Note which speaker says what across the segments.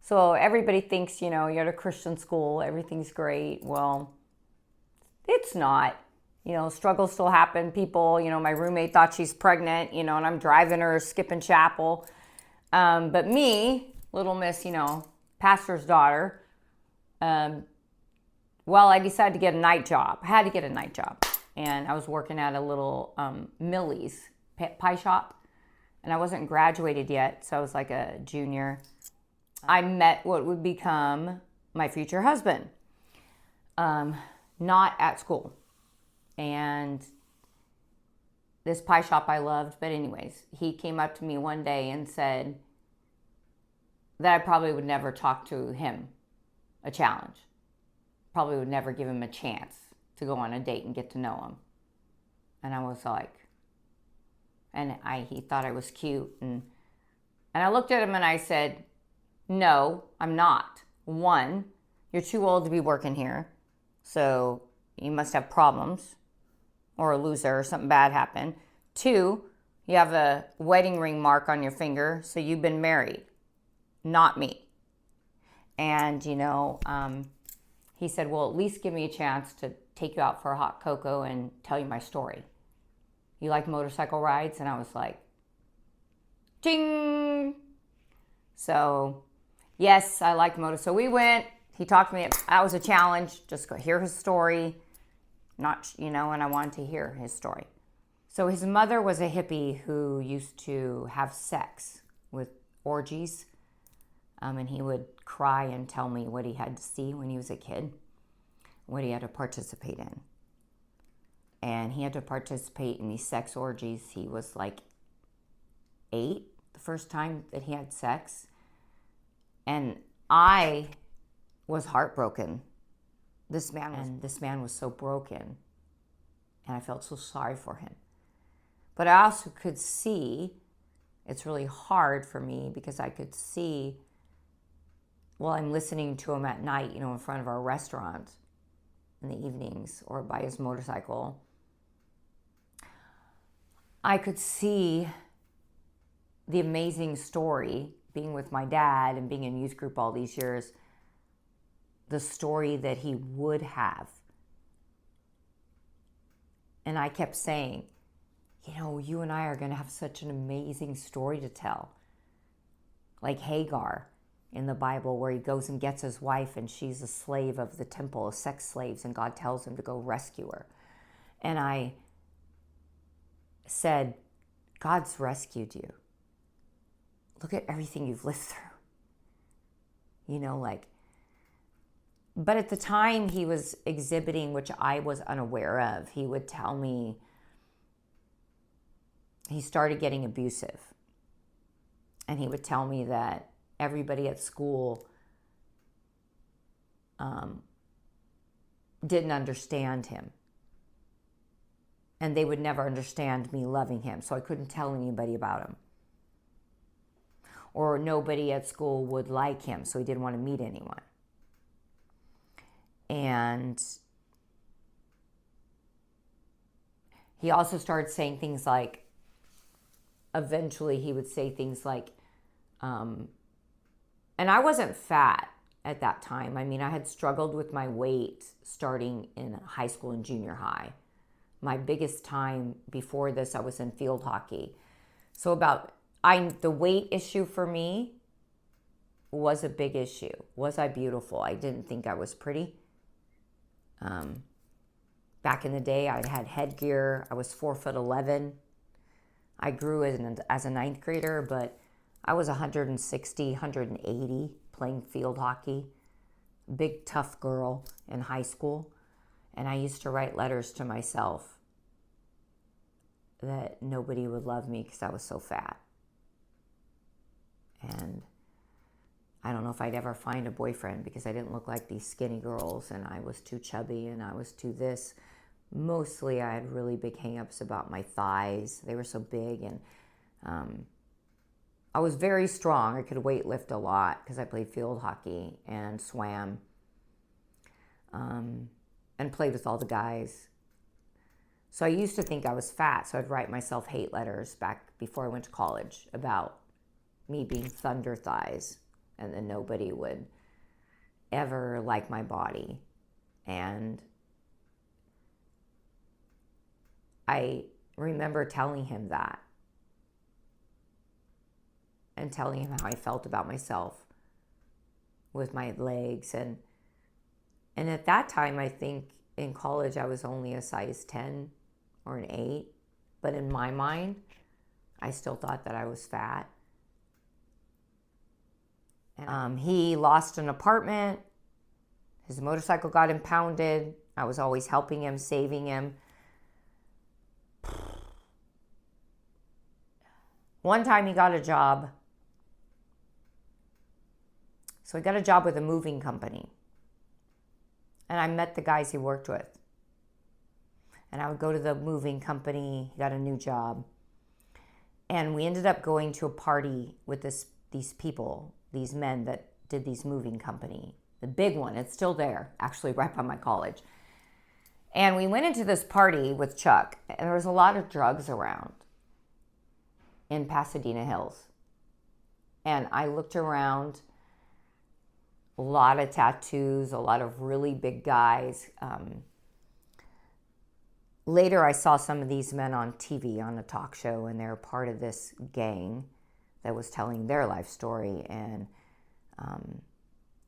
Speaker 1: So everybody thinks, you're at a Christian school, everything's great. Well, it's not. Struggles still happen. People, my roommate thought she's pregnant, and I'm driving her, skipping chapel. But me, little miss, pastor's daughter, well, I decided to get a night job. I had to get a night job. And I was working at a little Millie's pie shop. And I wasn't graduated yet, so I was like a junior. I met what would become my future husband, not at school. And this pie shop I loved, but anyways, he came up to me one day and said that I probably would never talk to him, a challenge. Probably would never give him a chance to go on a date and get to know him. And I was like, he thought I was cute. And I looked at him and I said, no, I'm not. One, you're too old to be working here. So you must have problems or a loser or something bad happened. Two, you have a wedding ring mark on your finger. So you've been married, not me. And, he said, well, at least give me a chance to take you out for a hot cocoa and tell you my story. You like motorcycle rides? And I was like, ding. So, yes, I like motor. So we went. He talked to me. That was a challenge. Just go hear his story. And I wanted to hear his story. So his mother was a hippie who used to have sex with orgies. And he would cry and tell me what he had to see when he was a kid, what he had to participate in. And he had to participate in these sex orgies. He was like 8 the first time that he had sex. And I was heartbroken. This man was so broken. And I felt so sorry for him. But I also could see, it's really hard for me because I could see, well, I'm listening to him at night, in front of our restaurant in the evenings or by his motorcycle. I could see the amazing story, being with my dad and being in youth group all these years, the story that he would have. And I kept saying, you and I are going to have such an amazing story to tell. Like Hagar in the Bible, where he goes and gets his wife and she's a slave of the temple, of sex slaves, and God tells him to go rescue her. And I said, God's rescued you. Look at everything you've lived through. But at the time he was exhibiting, which I was unaware of, he would tell me he started getting abusive. And he would tell me that everybody at school didn't understand him. And they would never understand me loving him, so I couldn't tell anybody about him. Or nobody at school would like him, so he didn't want to meet anyone. And he also started saying things like, eventually he would say things like, and I wasn't fat at that time. I had struggled with my weight starting in high school and junior high. My biggest time before this, I was in field hockey. So the weight issue for me was a big issue. Was I beautiful? I didn't think I was pretty. Back in the day, I had headgear. I was 4'11". I grew as a ninth grader, but I was 160, 180 playing field hockey. Big, tough girl in high school. And I used to write letters to myself that nobody would love me because I was so fat. And I don't know if I'd ever find a boyfriend because I didn't look like these skinny girls and I was too chubby and I was too this. Mostly I had really big hang-ups about my thighs. They were so big, and I was very strong. I could weight lift a lot because I played field hockey and swam and played with all the guys. So I used to think I was fat, so I'd write myself hate letters back before I went to college about me being thunder thighs. and then nobody would ever like my body. And I remember telling him that and telling him how I felt about myself with my legs. And at that time, I think in college, I was only a size 10 or an 8. But in my mind, I still thought that I was fat. And he lost an apartment. His motorcycle got impounded. I was always helping him, saving him. One time he got a job. So he got a job with a moving company. And I met the guys he worked with. And I would go to the moving company. He got a new job. And we ended up going to a party with these people, these men that did these moving company. The big one, it's still there, actually right by my college. And we went into this party with Chuck, and there was a lot of drugs around in Pasadena Hills. And I looked around, a lot of tattoos, a lot of really big guys. Later, I saw some of these men on TV on a talk show, and they're part of this gang that was telling their life story. And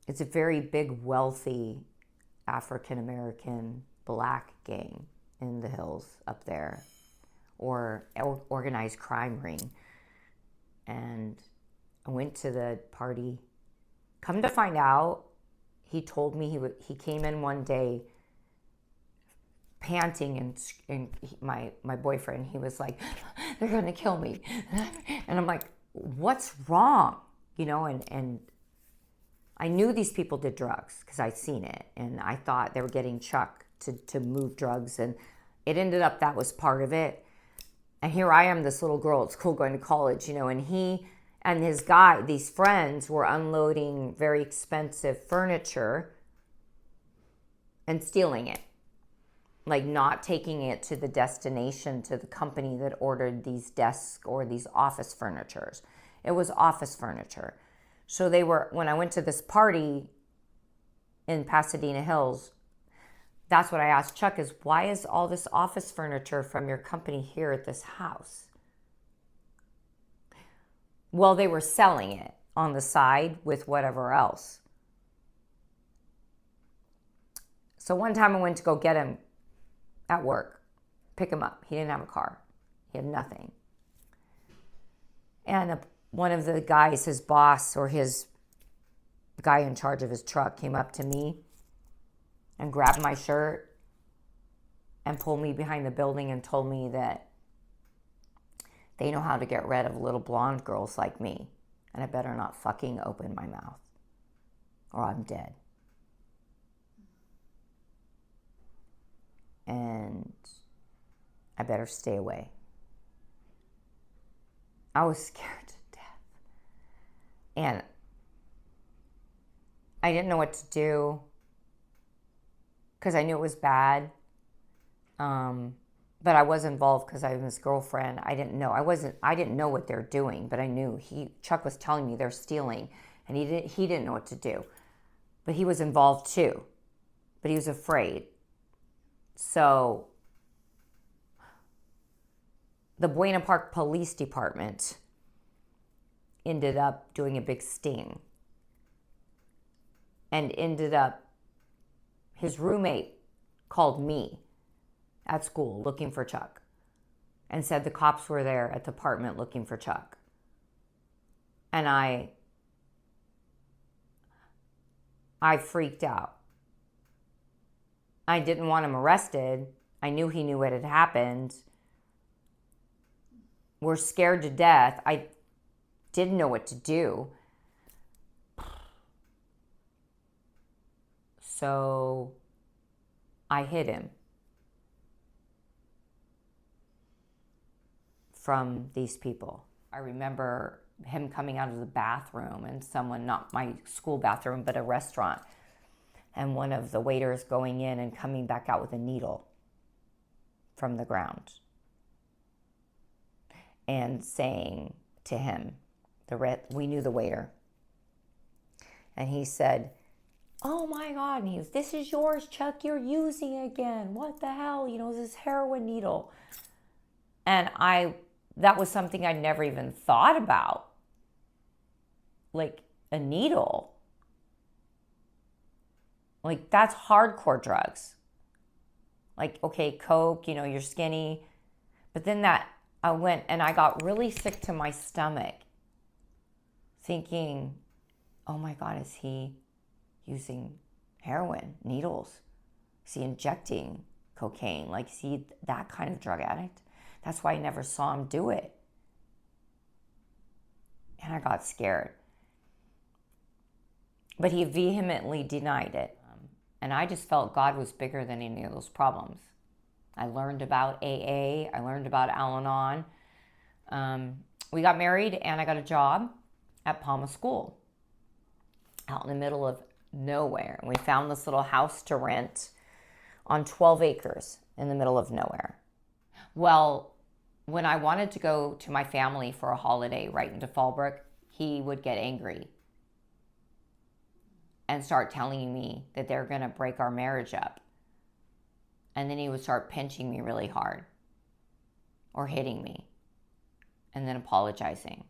Speaker 1: it's a very big, wealthy African-American black gang in the hills up there, or organized crime ring. And I went to the party. Come to find out, he told me he came in one day panting, and my boyfriend, he was like, they're going to kill me. And I'm like, what's wrong? And I knew these people did drugs because I'd seen it. And I thought they were getting Chuck to move drugs. And it ended up that was part of it. And here I am, this little girl at school going to college, and he and these friends were unloading very expensive furniture and stealing it. Like not taking it to the destination, to the company that ordered these desks or these office furnitures. It was office furniture. So when I went to this party in Pasadena Hills, that's what I asked Chuck is, why is all this office furniture from your company here at this house? Well, they were selling it on the side with whatever else. So one time I went to go get him at work, pick him up. He didn't have a car. He had nothing. And one of the guys, his boss or the guy in charge of his truck, came up to me and grabbed my shirt and pulled me behind the building and told me that they know how to get rid of little blonde girls like me, and I better not fucking open my mouth or I'm dead. And I better stay away. I was scared to death. And I didn't know what to do because I knew it was bad. But I was involved because I was his girlfriend. I didn't know. I didn't know what they're doing, but I knew Chuck was telling me they're stealing, and he didn't know what to do. But he was involved too. But he was afraid. So the Buena Park Police Department ended up doing a big sting. And his roommate called me at school looking for Chuck and said the cops were there at the apartment looking for Chuck. And I freaked out. I didn't want him arrested. I knew he knew what had happened. We're scared to death. I didn't know what to do. So I hid him from these people. I remember him coming out of the bathroom and someone, not my school bathroom, but a restaurant, and one of the waiters going in and coming back out with a needle from the ground and saying to him, we knew the waiter, And he said, oh my God. And he was, this is yours, Chuck. You're using it again. What the hell? This heroin needle. And that was something I never even thought about. Like a needle. Like that's hardcore drugs. Like, okay, Coke, you're skinny. But then I went and I got really sick to my stomach thinking, oh my God, is he using heroin, needles? Is he injecting cocaine? Like, is he that kind of drug addict? That's why I never saw him do it. And I got scared. But he vehemently denied it. And I just felt God was bigger than any of those problems. I learned about AA. I learned about Al-Anon. We got married and I got a job at Palma School out in the middle of nowhere. And we found this little house to rent on 12 acres in the middle of nowhere. Well, when I wanted to go to my family for a holiday right into Fallbrook, he would get angry and start telling me that they're going to break our marriage up. And then he would start pinching me really hard or hitting me and then apologizing.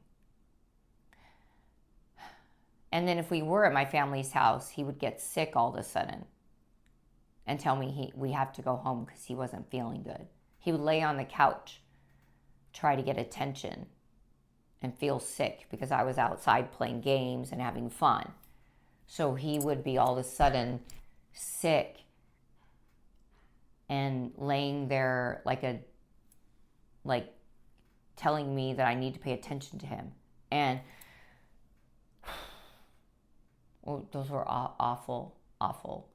Speaker 1: And then if we were at my family's house, he would get sick all of a sudden and tell me we have to go home because he wasn't feeling good. He would lay on the couch, try to get attention, and feel sick because I was outside playing games and having fun. So he would be all of a sudden sick and laying there like telling me that I need to pay attention to him. And well, those were awful, awful.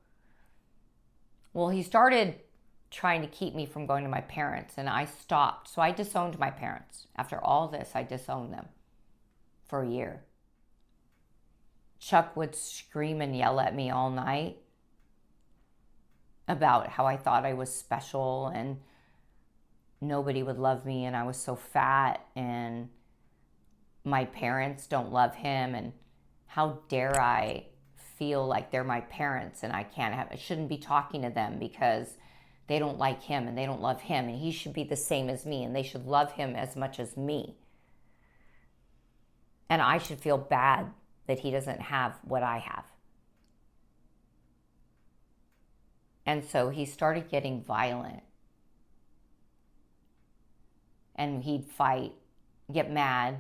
Speaker 1: Well, he started trying to keep me from going to my parents, and I stopped. So I disowned my parents. After all this, I disowned them for a year. Chuck would scream and yell at me all night about how I thought I was special and nobody would love me and I was so fat and my parents don't love him and how dare I feel like they're my parents and I shouldn't be talking to them because they don't like him and they don't love him and he should be the same as me and they should love him as much as me. And I should feel bad that he doesn't have what I have. And so he started getting violent. And he'd fight, get mad,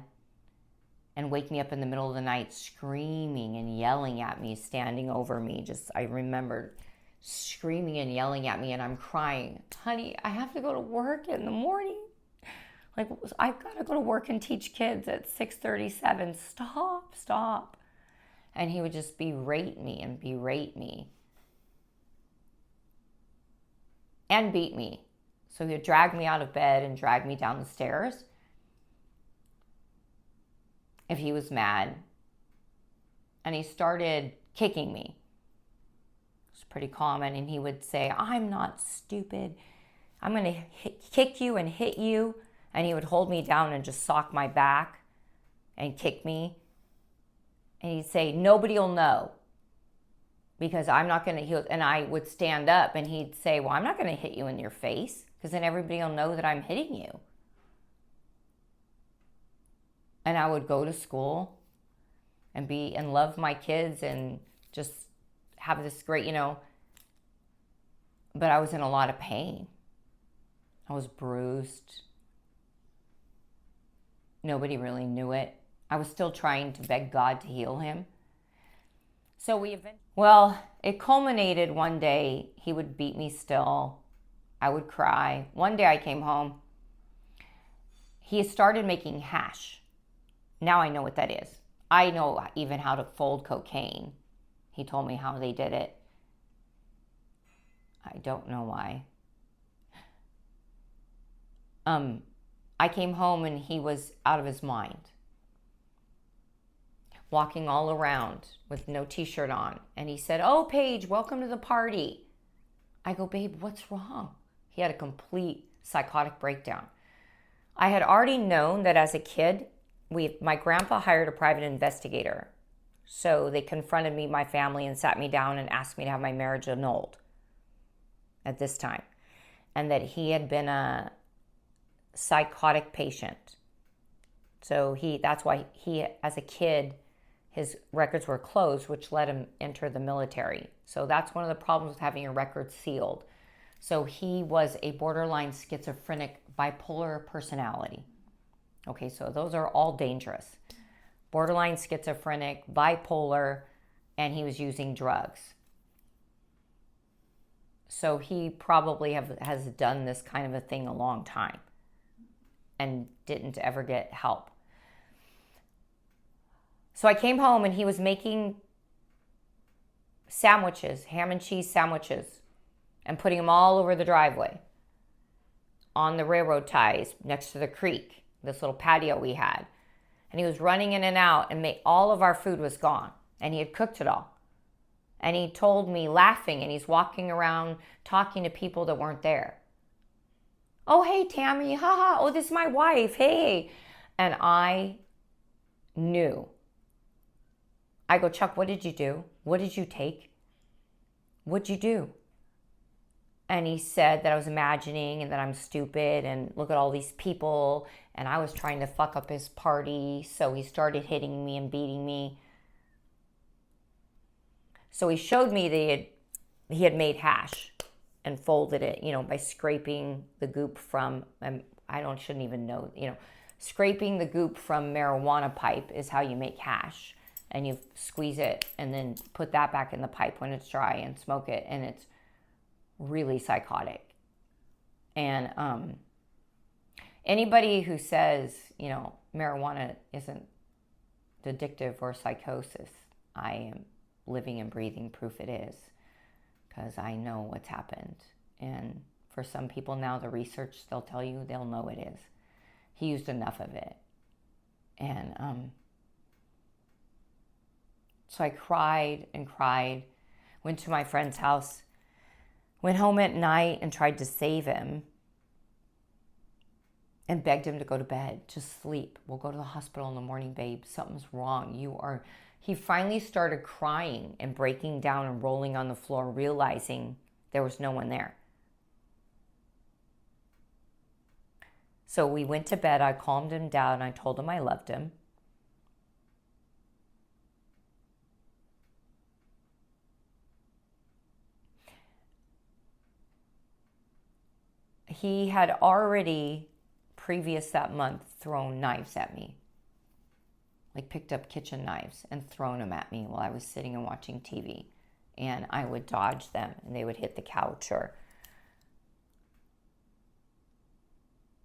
Speaker 1: and wake me up in the middle of the night screaming and yelling at me, standing over me. I remember screaming and yelling at me, and I'm crying. Honey, I have to go to work in the morning. Like, I've got to go to work and teach kids at 6:37. Stop. And he would just berate me and berate me. And beat me. So he would drag me out of bed and drag me down the stairs if he was mad. And he started kicking me. It was pretty common. And he would say, I'm not stupid. I'm going to kick you and hit you. And he would hold me down and just sock my back and kick me. And he'd say, nobody will know. Because I'm not going to, and I would stand up and he'd say, well, I'm not going to hit you in your face because then everybody will know that I'm hitting you. And I would go to school and love my kids and just have this great, but I was in a lot of pain. I was bruised. Nobody really knew it. I was still trying to beg God to heal him. So it culminated one day. He would beat me still. I would cry. One day I came home. He started making hash. Now I know what that is. I know even how to fold cocaine. He told me how they did it. I don't know why. I came home and he was out of his mind. Walking all around with no t-shirt on. And he said, oh, Paige, welcome to the party. I go, babe, what's wrong? He had a complete psychotic breakdown. I had already known that as a kid, my grandpa hired a private investigator So they confronted me, my family, and sat me down and asked me to have my marriage annulled at this time. And that he had been a psychotic patient. So that's why he, as a kid, his records were closed, which let him enter the military. So that's one of the problems with having your records sealed. So he was a borderline schizophrenic bipolar personality. Okay, so those are all dangerous. Borderline schizophrenic, bipolar, and he was using drugs. So he probably has done this kind of a thing a long time and didn't ever get help. So I came home and he was making sandwiches, ham and cheese sandwiches, and putting them all over the driveway on the railroad ties next to the creek, this little patio we had. And he was running in and out, and all of our food was gone, and he had cooked it all. And he told me, laughing, and he's walking around talking to people that weren't there. Oh, hey, Tammy, haha, oh, this is my wife, hey. And I knew. I go, Chuck, what did you do? What did you take? What'd you do? And he said that I was imagining and that I'm stupid and look at all these people, and I was trying to fuck up his party, so he started hitting me and beating me. So he showed me that he had made hash and folded it, by scraping the goop from, shouldn't even know, scraping the goop from marijuana pipe is how you make hash. And you squeeze it and then put that back in the pipe when it's dry and smoke it. And it's really psychotic. And anybody who says, marijuana isn't addictive or psychosis, I am living and breathing proof it is, because I know what's happened. And for some people now, the research, they'll tell you, they'll know it is. He used enough of it. And so I cried and cried, went to my friend's house, went home at night and tried to save him and begged him to go to bed, just sleep. We'll go to the hospital in the morning, babe. Something's wrong. He finally started crying and breaking down and rolling on the floor, realizing there was no one there. So we went to bed. I calmed him down. I told him I loved him. He had already, previous that month, thrown knives at me. Like picked up kitchen knives and thrown them at me while I was sitting and watching TV. And I would dodge them and they would hit the couch. Or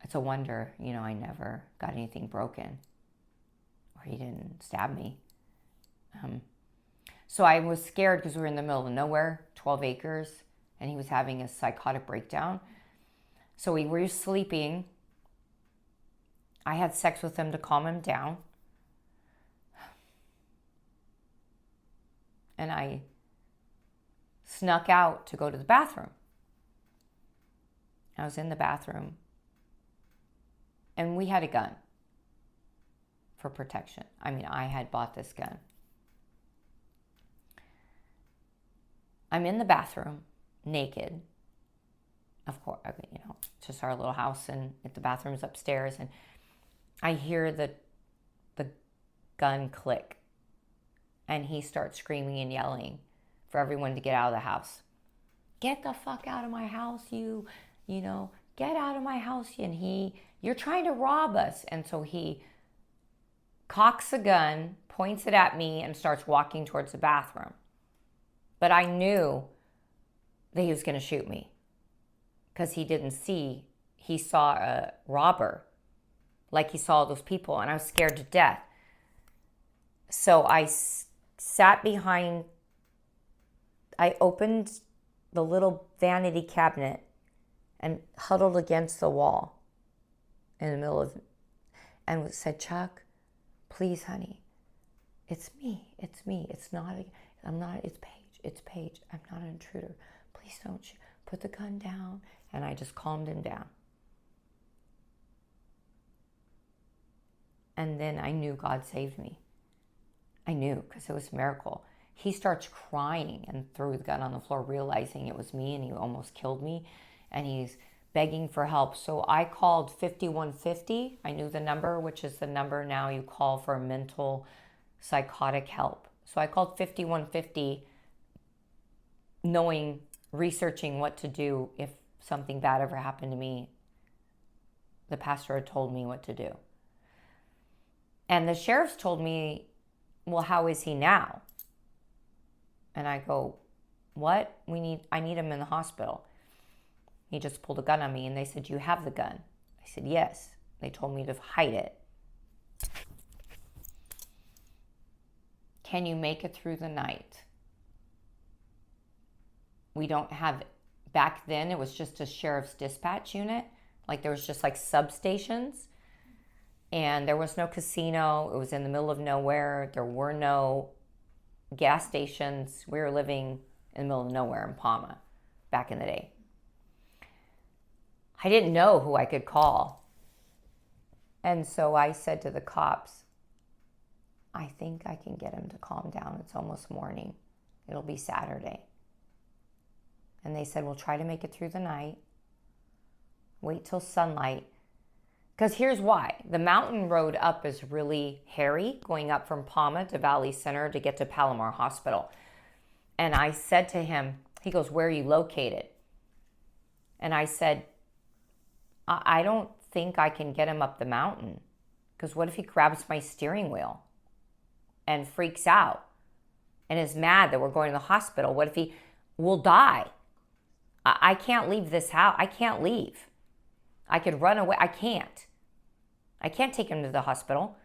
Speaker 1: it's a wonder, I never got anything broken. Or he didn't stab me. So I was scared because we were in the middle of nowhere, 12 acres, and he was having a psychotic breakdown. So we were sleeping. I had sex with him to calm him down. And I snuck out to go to the bathroom. I was in the bathroom. And we had a gun for protection. I had bought this gun. I'm in the bathroom, naked. Of course, just our little house, and the bathroom's upstairs, and I hear the gun click, and he starts screaming and yelling for everyone to get out of the house. Get the fuck out of my house, get out of my house, and you're trying to rob us. And so he cocks the gun, points it at me, and starts walking towards the bathroom. But I knew that he was going to shoot me. Because he saw a robber, like he saw those people, and I was scared to death. So I sat behind, I opened the little vanity cabinet and huddled against the wall in the middle of, and said, Chuck, please, honey, it's me, it's Paige, I'm not an intruder, please don't shoot. Put the gun down. And I just calmed him down. And then I knew God saved me. I knew because it was a miracle. He starts crying and threw the gun on the floor, realizing it was me and he almost killed me. And he's begging for help. So I called 5150. I knew the number, which is the number now you call for mental psychotic help. So I called 5150 knowing, researching what to do if something bad ever happened to me. The pastor had told me what to do. And the sheriffs told me, well, how is he now? And I go, what? I need him in the hospital. He just pulled a gun on me and they said, you have the gun. I said, yes. They told me to hide it. Can you make it through the night? We don't have, back then it was just a sheriff's dispatch unit. Like there was just like substations and there was no casino. It was in the middle of nowhere. There were no gas stations. We were living in the middle of nowhere in Palma back in the day. I didn't know who I could call. And so I said to the cops, I think I can get him to calm down. It's almost morning. It'll be Saturday. And they said, well, try to make it through the night. Wait till sunlight. Because here's why. The mountain road up is really hairy, going up from Palma to Valley Center to get to Palomar Hospital. And I said to him, he goes, where are you located? And I said, I don't think I can get him up the mountain. Because what if he grabs my steering wheel and freaks out and is mad that we're going to the hospital? What if he will die? I can't leave this house. I can't leave. I could run away. I can't take him to the hospital.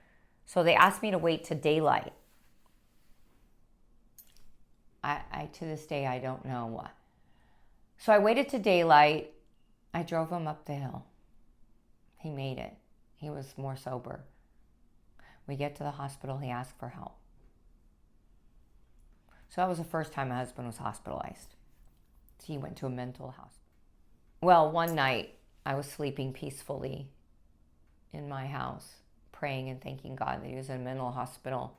Speaker 1: So they asked me to wait to daylight. I to this day, I don't know what. So I waited to daylight. I drove him up the hill. He made it. He was more sober. We get to the hospital. He asked for help. So that was the first time my husband was hospitalized. He went to a mental hospital. Well, one night I was sleeping peacefully in my house, praying and thanking God that he was in a mental hospital.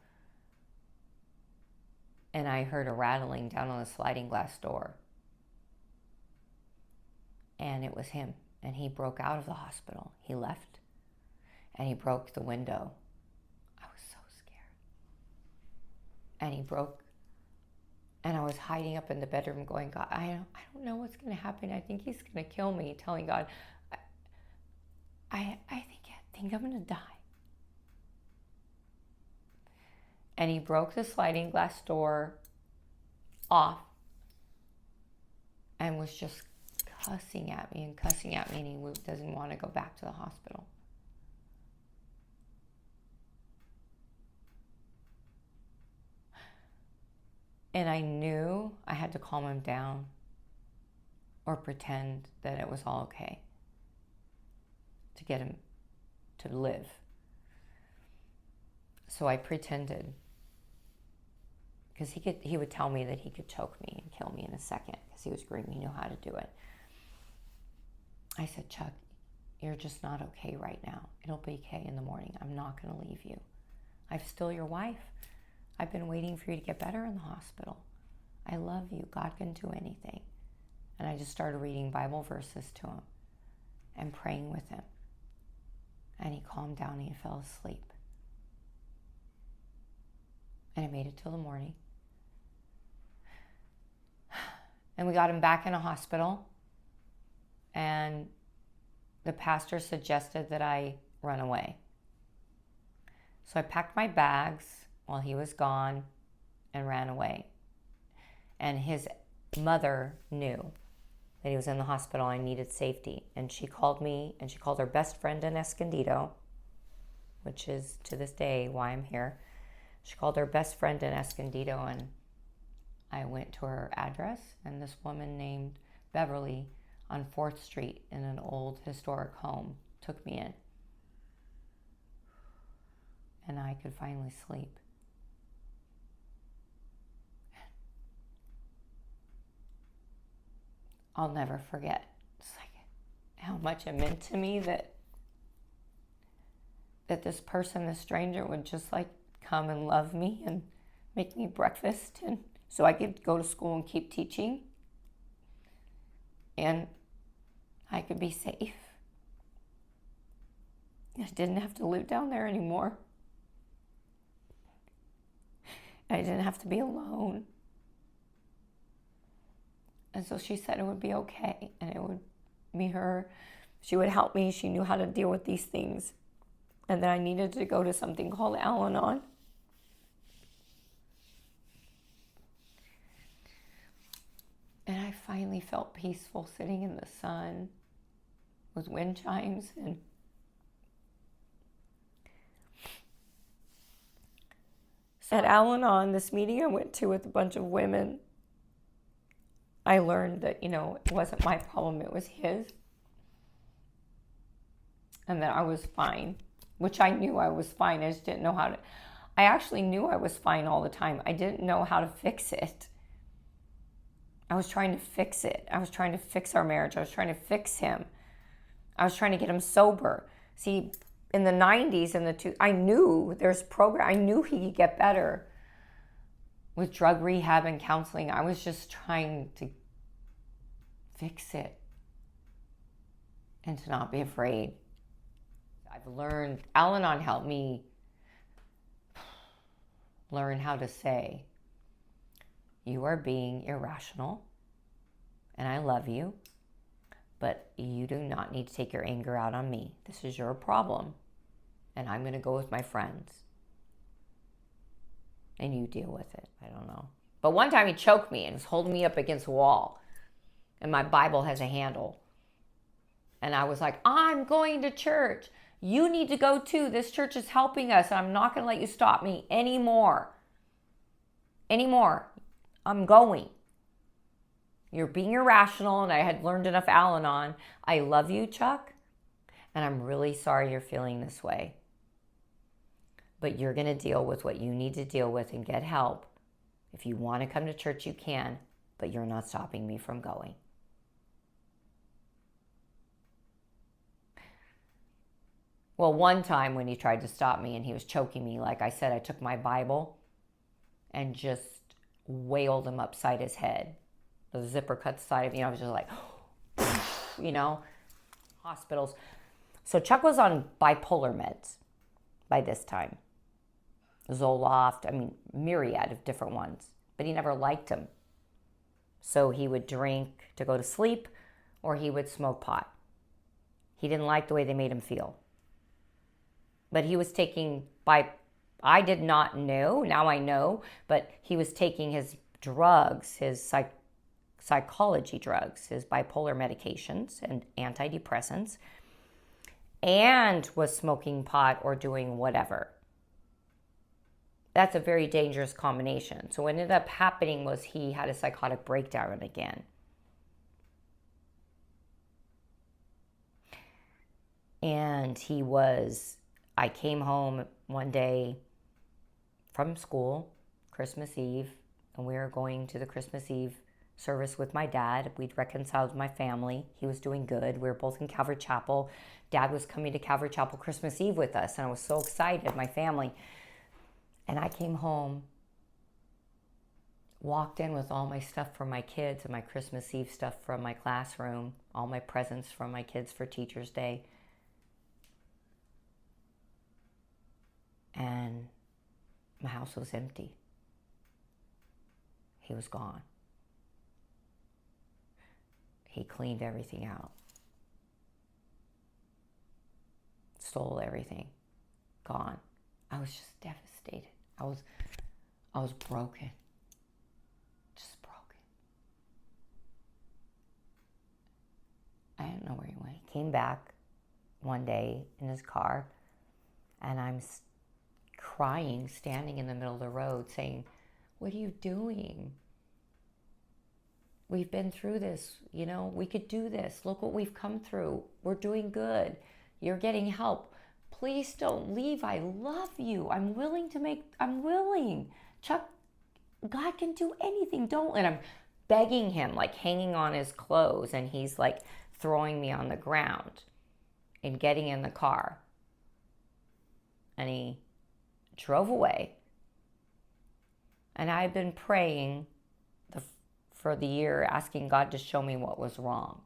Speaker 1: And I heard a rattling down on the sliding glass door. And it was him. And he broke out of the hospital. He left. And he broke the window. I was so scared. And he broke. And I was hiding up in the bedroom going, God, I don't know what's going to happen. I think he's going to kill me. Telling God, I think I'm going to die. And he broke the sliding glass door off and was just cussing at me, and he doesn't want to go back to the hospital. And I knew I had to calm him down or pretend that it was all okay to get him to live. So I pretended, because he would tell me that he could choke me and kill me in a second because he was green. He knew how to do it. I said, Chuck, you're just not okay right now. It'll be okay in the morning. I'm not going to leave you. I'm still your wife. I've been waiting for you to get better in the hospital. I love you. God can do anything. And I just started reading Bible verses to him and praying with him. And he calmed down and he fell asleep. And I made it till the morning. And we got him back in a hospital. And the pastor suggested that I run away. So I packed my bags while he was gone and ran away. And his mother knew that he was in the hospital. I needed safety. And she called me, and she called her best friend in Escondido, which is to this day why I'm here. She called her best friend in Escondido, and I went to her address, and this woman named Beverly on 4th Street in an old historic home took me in. And I could finally sleep. I'll never forget. It's like how much it meant to me that this person, this stranger, would just like
Speaker 2: come and love me and make me breakfast, and so I could go to school and keep teaching, and I could be safe. I didn't have to live down there anymore. I didn't have to be alone. And so she said it would be okay, and it would be her. She would help me. She knew how to deal with these things. And then I needed to go to something called Al-Anon. And I finally felt peaceful sitting in the sun with wind chimes. And at Al-Anon, this meeting I went to with a bunch of women, I learned that, it wasn't my problem, it was his. And that I was fine, which I knew I was fine. I just didn't know how to. I actually knew I was fine all the time. I didn't know how to fix it. I was trying to fix it. I was trying to fix our marriage. I was trying to fix him. I was trying to get him sober. See, in the 90s and I knew there's program. I knew he could get better with drug rehab and counseling. I was just trying to fix it and to not be afraid. I've learned, Al-Anon helped me learn how to say, you are being irrational, and I love you, but you do not need to take your anger out on me. This is your problem, and I'm going to go with my friends, and you deal with it. I don't know. But one time he choked me and was holding me up against a wall, and my Bible has a handle. And I was like, I'm going to church. You need to go too. This church is helping us. And I'm not going to let you stop me anymore. I'm going. You're being irrational, and I had learned enough Al-Anon. I love you, Chuck, and I'm really sorry you're feeling this way. But you're going to deal with what you need to deal with and get help. If you want to come to church, you can, but you're not stopping me from going. Well, one time when he tried to stop me and he was choking me, like I said, I took my Bible and just wailed him upside his head. The zipper cut the side of me. I was just like, hospitals. So Chuck was on bipolar meds by this time. Zoloft, myriad of different ones. But he never liked them. So he would drink to go to sleep, or he would smoke pot. He didn't like the way they made him feel. But he was taking, I did not know, now I know, but he was taking his drugs, his psychology drugs, his bipolar medications and antidepressants, and was smoking pot or doing whatever. That's a very dangerous combination. So what ended up happening was he had a psychotic breakdown again. And I came home one day from school, Christmas Eve, and we were going to the Christmas Eve service with my dad. We'd reconciled with my family. He was doing good. We were both in Calvary Chapel. Dad was coming to Calvary Chapel Christmas Eve with us, and I was so excited, my family. And I came home, walked in with all my stuff for my kids and my Christmas Eve stuff from my classroom, all my presents from my kids for Teacher's Day. And my house was empty. He was gone. He cleaned everything out. Stole everything. Gone. I was just devastated. I was broken. Just broken. I didn't know where he went. He came back one day in his car, and I'm crying, standing in the middle of the road saying, what are you doing? We've been through this, we could do this. Look what we've come through. We're doing good. You're getting help. Please don't leave. I love you. I'm willing. Chuck, God can do anything. Don't. And I'm begging him, like hanging on his clothes, and he's like throwing me on the ground and getting in the car. And he drove away. And I had been praying for the year, asking God to show me what was wrong,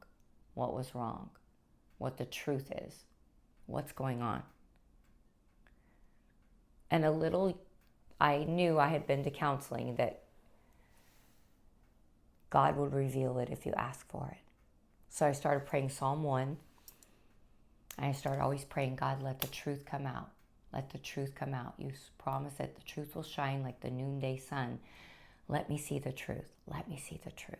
Speaker 2: what the truth is, what's going on. And I knew I had been to counseling that God would reveal it if you ask for it. So I started praying Psalm 1. And I started always praying, God, let the truth come out. Let the truth come out. You promise that the truth will shine like the noonday sun. Let me see the truth. Let me see the truth.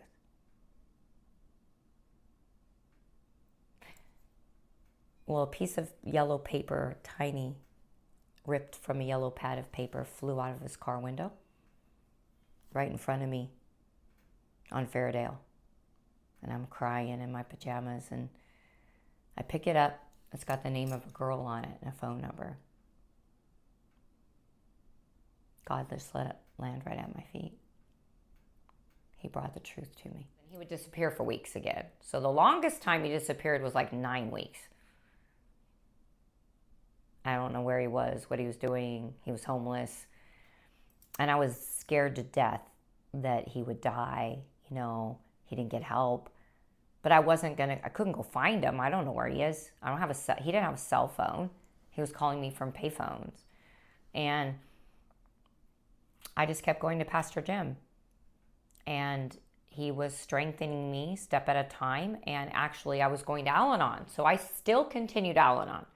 Speaker 2: Well, a piece of yellow paper, tiny, ripped from a yellow pad of paper, flew out of his car window right in front of me on Fairdale. And I'm crying in my pajamas, and I pick it up. It's got the name of a girl on it and a phone number. God just let it land right at my feet. He brought the truth to me. He would disappear for weeks again. So the longest time he disappeared was like 9 weeks. I don't know where he was, what he was doing. He was homeless. And I was scared to death that he would die. You know, he didn't get help. But I couldn't go find him. I don't know where he is. He didn't have a cell phone. He was calling me from payphones. And I just kept going to Pastor Jim. And he was strengthening me step at a time. And actually, I was going to Al-Anon. So I still continued Al-Anon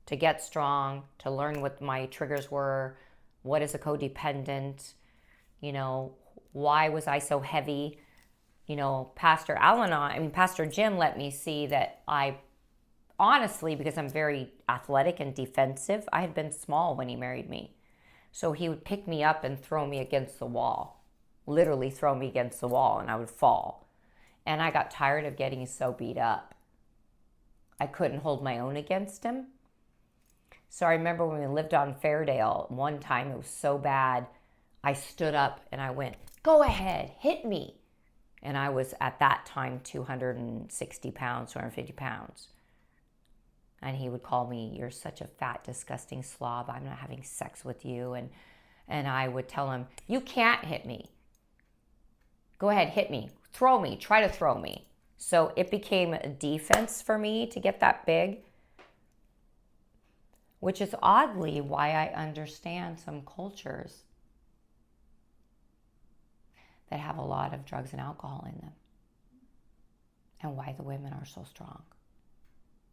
Speaker 2: to get strong, to learn what my triggers were, what is a codependent, you know, why was I so heavy? You know, Pastor Jim let me see that I honestly, because I'm very athletic and defensive, I had been small when he married me. So he would pick me up and throw me against the wall, literally throw me against the wall, and I would fall. And I got tired of getting so beat up. I couldn't hold my own against him. So I remember when we lived on Fairdale, one time it was so bad, I stood up and I went, "Go ahead, hit me." And I was at that time 260 pounds, 250 pounds. And he would call me, "You're such a fat, disgusting slob. I'm not having sex with you." And I would tell him, "You can't hit me. Go ahead, hit me. Throw me. Try to throw me." So it became a defense for me to get that big, which is oddly why I understand some cultures that have a lot of drugs and alcohol in them, and why the women are so strong,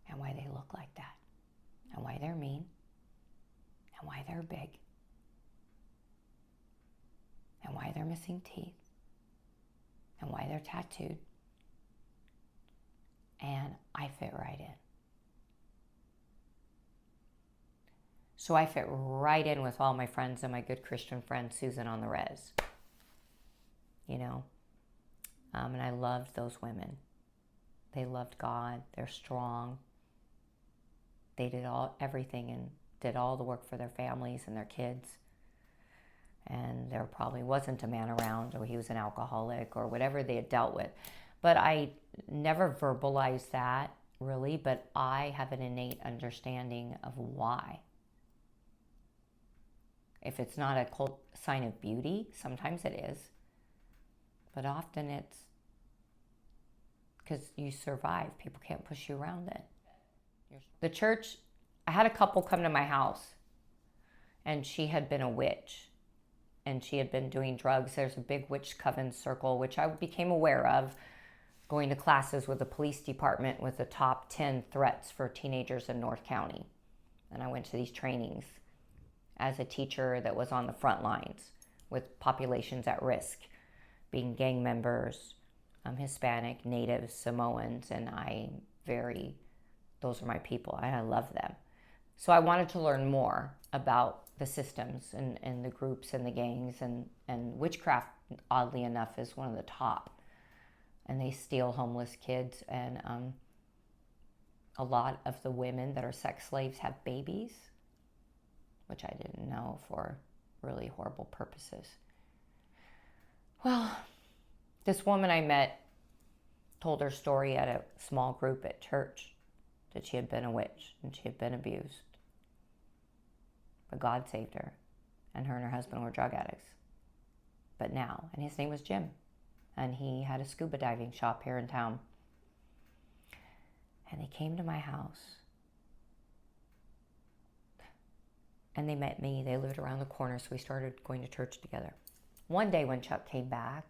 Speaker 2: and why they look like that, and why they're mean, and why they're big, and why they're missing teeth, and why they're tattooed. And I fit right in. So I fit right in with all my friends and my good Christian friend Susan on the res. You know, and I loved those women. They loved God. They're strong. They did everything and did all the work for their families and their kids. And there probably wasn't a man around, or he was an alcoholic, or whatever they had dealt with. But I never verbalized that, really, but I have an innate understanding of why. If it's not a sign of beauty, sometimes it is. But often it's because you survive. People can't push you around it. The church, I had a couple come to my house, and she had been a witch, and she had been doing drugs. There's a big witch coven circle, which I became aware of, going to classes with the police department with the top 10 threats for teenagers in North County. And I went to these trainings as a teacher that was on the front lines with populations at risk, being gang members, Hispanic, Native, Samoans, and those are my people. I love them. So I wanted to learn more about the systems and the groups and the gangs, and witchcraft, oddly enough, is one of the top. And they steal homeless kids, and a lot of the women that are sex slaves have babies, which I didn't know, for really horrible purposes. Well, this woman I met told her story at a small group at church, that she had been a witch and she had been abused. but God saved her. And her husband were drug addicts. But now, and his name was Jim. And he had a scuba diving shop here in town. And they came to my house. And they met me. They lived around the corner, so we started going to church together. One day when Chuck came back,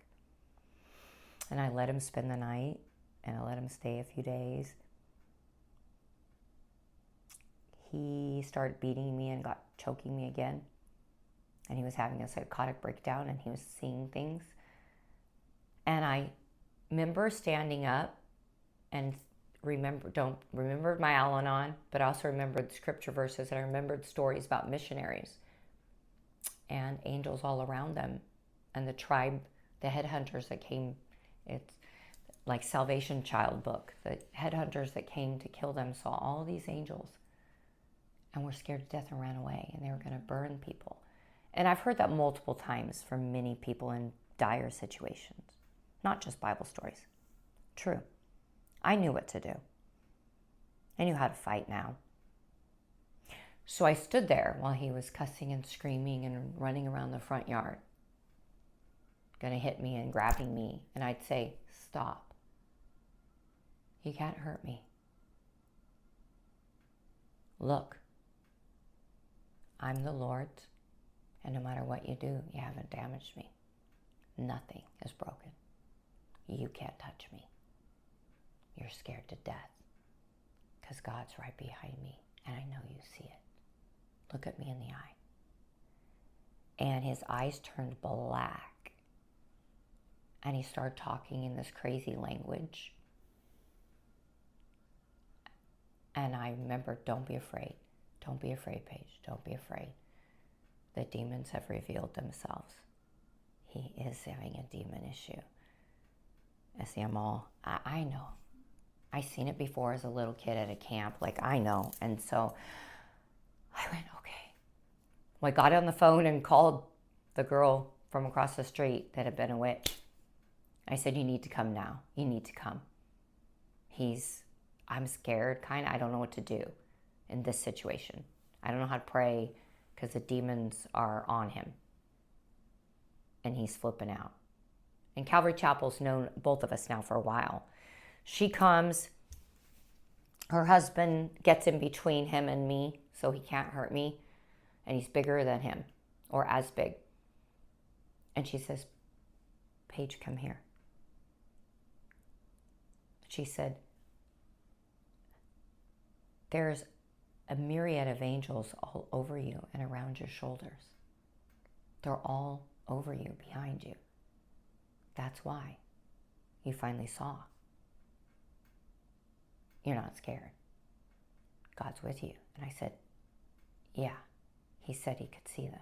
Speaker 2: and I let him spend the night, and I let him stay a few days, he started beating me and got choking me again. And he was having a psychotic breakdown, and he was seeing things. And I remember standing up and remembered my Al-Anon, but I also remembered scripture verses, and I remembered stories about missionaries and angels all around them, and the tribe, the headhunters that came. It's like Salvation Child book. The headhunters that came to kill them saw all these angels and were scared to death and ran away, and they were going to burn people. And I've heard that multiple times from many people in dire situations, not just Bible stories. True. I knew what to do. I knew how to fight now. So I stood there while he was cussing and screaming and running around the front yard, going to hit me and grabbing me. And I'd say, stop. You can't hurt me. Look, I'm the Lord's, and no matter what you do, you haven't damaged me. Nothing is broken. You can't touch me. You're scared to death because God's right behind me, and I know you see it. Look at me in the eye. And his eyes turned black, and he started talking in this crazy language. And I remember, don't be afraid. Don't be afraid, Paige. Don't be afraid. The demons have revealed themselves. He is having a demon issue. I see them all. I know. I seen it before as a little kid at a camp. Like, I know. And so I went, okay. Well, I got on the phone and called the girl from across the street that had been a witch. I said, you need to come now. You need to come. I'm scared, kind of. I don't know what to do in this situation. I don't know how to pray because the demons are on him. And he's flipping out. And Calvary Chapel's known both of us now for a while. She comes. Her husband gets in between him and me, so he can't hurt me. And he's bigger than him, or as big. And she says, Paige, come here. She said, there's a myriad of angels all over you and around your shoulders. They're all over you, behind you. That's why you finally saw. You're not scared. God's with you. And I said, yeah. He said he could see them.